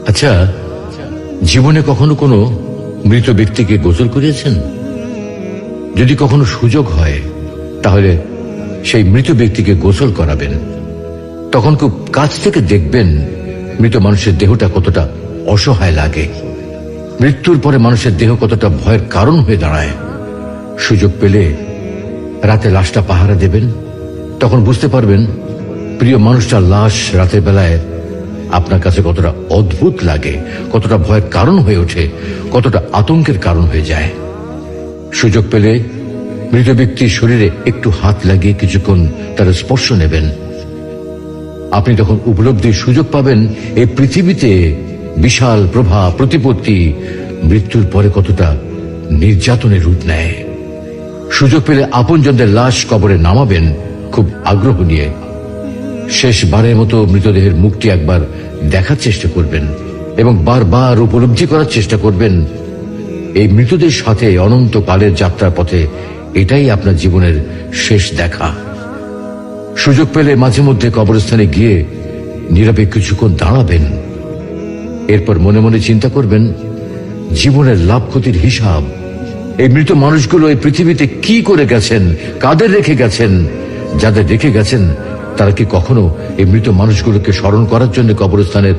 আচ্ছা, জীবনে কখনো কোনো মৃত ব্যক্তিকে গোসল করিয়েছেন? যদি কখনো সুযোগ হয় তাহলে সেই মৃত ব্যক্তিকে গোসল করাবেন। তখন খুব কাছ থেকে দেখবেন মৃত মানুষের দেহটা কতটা অসহায় লাগে, মৃত্যুর পরে মানুষের দেহ কতটা ভয়ের কারণ হয়ে দাঁড়ায়। সুযোগ পেলে রাতে লাশটা পাহারা দেবেন, তখন বুঝতে পারবেন প্রিয় মানুষটার লাশ রাতের বেলায় আপনার কাছে কতটা অদ্ভুত লাগে, কতটা ভয়ের কারণ হয়ে ওঠে, কতটা আতঙ্কের কারণ হয়ে যায়। সুযোগ পেলে মৃত ব্যক্তির শরীরে একটু হাত লাগিয়ে কিছুক্ষণ তার স্পর্শ নেবেন। আপনি তখন উপলব্ধির সুযোগ পাবেন এই পৃথিবীতে বিশাল প্রভাব প্রতিপত্তি মৃত্যুর পরে কতটা নির্যাতনের রূপ নেয়। সুযোগ পেলে আপনজনদের লাশ কবরে নামাবেন খুব আগ্রহ নিয়ে। শেষবারের মতো মৃতদেহের মুখটি একবার দেখার চেষ্টা করবেন এবং বারবার উপলব্ধি করার চেষ্টা করবেন এই মৃতদের সাথে অনন্তকালের যাত্রার পথে এটাই আপনার জীবনের শেষ দেখা। সুযোগ পেলে মাঝে মধ্যে কবরস্থানে গিয়ে নীরবে কিছুক্ষণ দাঁড়াবেন। এরপর মনে মনে চিন্তা করবেন জীবনের লাভ ক্ষতির হিসাব। এই মৃত মানুষগুলো এই পৃথিবীতে কি করে গেছেন, কাদের রেখে গেছেন। যাদের রেখে গেছেন তারা কি কখনো এই মৃত মানুষগুলোকে স্মরণ করার জন্য কবরস্থানের